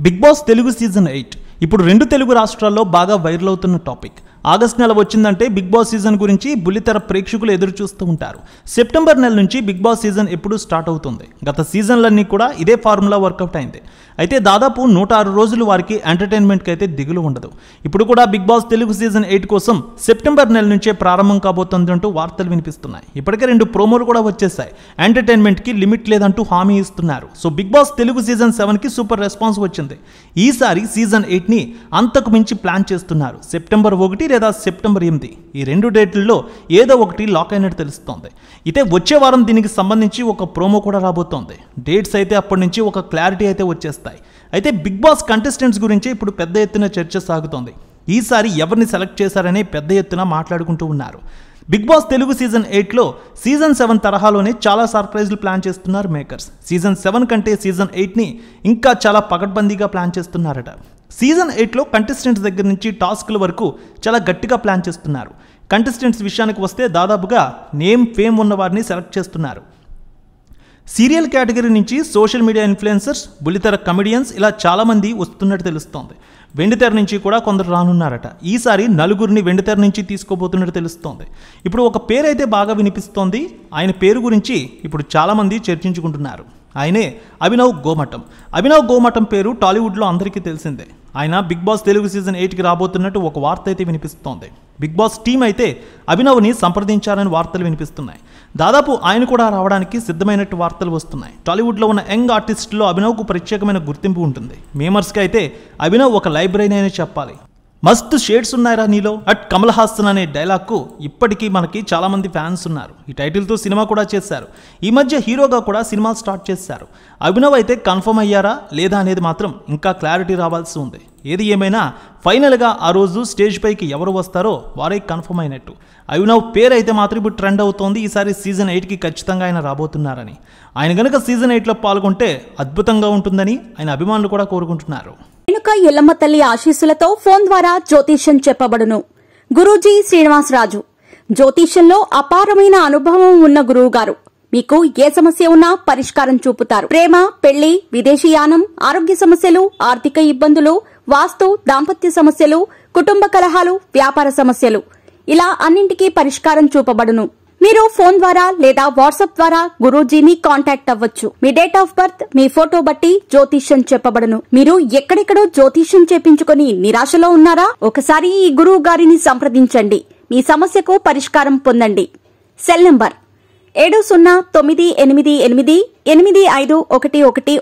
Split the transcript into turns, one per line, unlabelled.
Big Boss Telugu season 8 ఇప్పుడు రెండు తెలుగు రాష్ట్రాల్లో బాగా వైరల్ అవుతున్న టాపిక్. ఆగస్ట్ నెల వచ్చిందంటే బిగ్ బాస్ సీజన్ గురించి బుల్లితెర ప్రేక్షకులు ఎదురు చూస్తూ ఉంటారు. సెప్టెంబర్ నెల నుంచి బిగ్ బాస్ సీజన్ ఎప్పుడు స్టార్ట్ అవుతుంది. గత సీజన్లన్నీ కూడా ఇదే ఫార్ములా వర్కౌట్ అయింది. అయితే దాదాపు 106 రోజులు వారికి ఎంటర్టైన్మెంట్కి అయితే దిగులు ఉండదు. ఇప్పుడు కూడా బిగ్ బాస్ తెలుగు సీజన్ 8 కోసం సెప్టెంబర్ నెల నుంచే ప్రారంభం కాబోతుందంటూ వార్తలు వినిపిస్తున్నాయి. ఇప్పటికే 2 ప్రోమోలు కూడా వచ్చేసాయి. ఎంటర్టైన్మెంట్కి లిమిట్ లేదంటూ హామీ ఇస్తున్నారు. So Bigg Boss Telugu season 7కి సూపర్ రెస్పాన్స్ వచ్చింది. ఈసారి సీజన్ 8ని అంతకు మించి ప్లాన్ చేస్తున్నారు. సెప్టెంబర్ 1 లేదా సెప్టెంబర్ 8 ఈ 2 డేట్లలో ఏదో ఒకటి లాక్ అయినట్టు తెలుస్తోంది. అయితే వచ్చే వారం దీనికి సంబంధించి ఒక ప్రోమో కూడా రాబోతోంది. డేట్స్ అయితే అప్పటి నుంచి ఒక క్లారిటీ అయితే వచ్చేస్తాయి. అయితే బిగ్ బాస్ కంటెస్టెంట్స్ గురించి ఇప్పుడు పెద్ద ఎత్తున చర్చ సాగుతోంది. ఈసారి ఎవరిని సెలెక్ట్ చేశారనే పెద్ద ఎత్తున మాట్లాడుకుంటూ ఉన్నారు. బిగ్ బాస్ తెలుగు సీజన్ 8లో సీజన్ 7 తరహాలోనే చాలా సర్ప్రైజ్లు ప్లాన్ చేస్తున్నారు మేకర్స్. సీజన్ 7 కంటే సీజన్ 8ని ఇంకా చాలా పకడ్బందీగా ప్లాన్ చేస్తున్నారట. సీజన్ 8లో కంటెస్టెంట్స్ దగ్గర నుంచి టాస్క్ల వరకు చాలా గట్టిగా ప్లాన్ చేస్తున్నారు. కంటెస్టెంట్స్ విషయానికి వస్తే దాదాపుగా నేమ్ ఫేమ్ ఉన్న వారిని సెలెక్ట్ చేస్తున్నారు. సీరియల్ కేటగిరీ నుంచి సోషల్ మీడియా ఇన్ఫ్లుయెన్సర్స్, బుల్లితెర కమెడియన్స్ ఇలా చాలామంది వస్తున్నట్టు తెలుస్తోంది. వెండితెర నుంచి కూడా కొందరు రానున్నారట. ఈసారి 4 వెండితెర నుంచి తీసుకోబోతున్నట్టు తెలుస్తోంది. ఇప్పుడు ఒక పేరు అయితే బాగా వినిపిస్తోంది. ఆయన పేరు గురించి ఇప్పుడు చాలామంది చర్చించుకుంటున్నారు. ఆయనే అభినవ్ గోమటం. అభినవ్ గోమటం పేరు టాలీవుడ్లో అందరికీ తెలిసిందే. ఆయన బిగ్ బాస్ తెలుగు సీజన్ 8కి రాబోతున్నట్టు ఒక వార్త అయితే వినిపిస్తోంది. బిగ్ బాస్ టీం అయితే అభినవ్ని సంప్రదించారని వార్తలు వినిపిస్తున్నాయి. దాదాపు ఆయన కూడా రావడానికి సిద్ధమైనట్టు వార్తలు వస్తున్నాయి. టాలీవుడ్లో ఉన్న యంగ్ ఆర్టిస్టుల్లో అభినవ్కు ప్రత్యేకమైన గుర్తింపు ఉంటుంది. మేమర్స్కి అయితే అభినవ్ ఒక లైబ్రరీ అనే చెప్పాలి. మస్తు షేడ్స్ ఉన్నాయరా నీలో అట్ కమల్ హాసన్ అనే డైలాగ్కు ఇప్పటికీ మనకి చాలామంది ఫ్యాన్స్ ఉన్నారు. ఈ టైటిల్తో సినిమా కూడా చేశారు. ఈ మధ్య హీరోగా కూడా సినిమా స్టార్ట్ చేశారు. అభినవ్ అయితే కన్ఫర్మ్ అయ్యారా లేదా అనేది మాత్రం ఇంకా క్లారిటీ రావాల్సి ఉంది. ఏది ఏమైనా ఫైనల్గా ఆ రోజు స్టేజ్ పైకి ఎవరు వస్తారో వారే కన్ఫర్మ్ అయినట్టు. అభినవ్ పేరు అయితే మాత్రం ఇప్పుడు ట్రెండ్ అవుతోంది. ఈసారి సీజన్ 8కి ఖచ్చితంగా ఆయన రాబోతున్నారని. ఆయన కనుక సీజన్ 8లో పాల్గొంటే అద్భుతంగా ఉంటుందని ఆయన అభిమానులు కూడా కోరుకుంటున్నారు.
రేణుక ఎల్లమ్మ తల్లి ఆశీస్సులతో ఫోన్ ద్వారా జ్యోతిష్యం చెప్పబడును. గురూజీ శ్రీనివాసరాజు. జ్యోతిష్యంలో అపారమైన అనుభవం ఉన్న గురువు గారు మీకు ఏ సమస్య ఉన్నా పరిష్కారం చూపుతారు. ప్రేమ, పెళ్లి, విదేశీయానం, ఆరోగ్య సమస్యలు, ఆర్థిక ఇబ్బందులు, వాస్తు, దాంపత్య సమస్యలు, కుటుంబ కలహాలు, వ్యాపార సమస్యలు ఇలా అన్నింటికీ పరిష్కారం చూపబడును. మీరు ఫోన్ ద్వారా లేదా వాట్సాప్ ద్వారా గురూజీని కాంటాక్ట్ అవ్వచ్చు. మీ డేట్ ఆఫ్ బర్త్, మీ ఫోటో బట్టి జ్యోతిష్యం చెప్పబడును. మీరు ఎక్కడెక్కడో జ్యోతిష్యం చేపించుకుని నిరాశలో ఉన్నారా? ఒకసారి ఈ గురువు గారిని సంప్రదించండి. మీ సమస్యకు పరిష్కారం పొందండి. Cell number 709888851111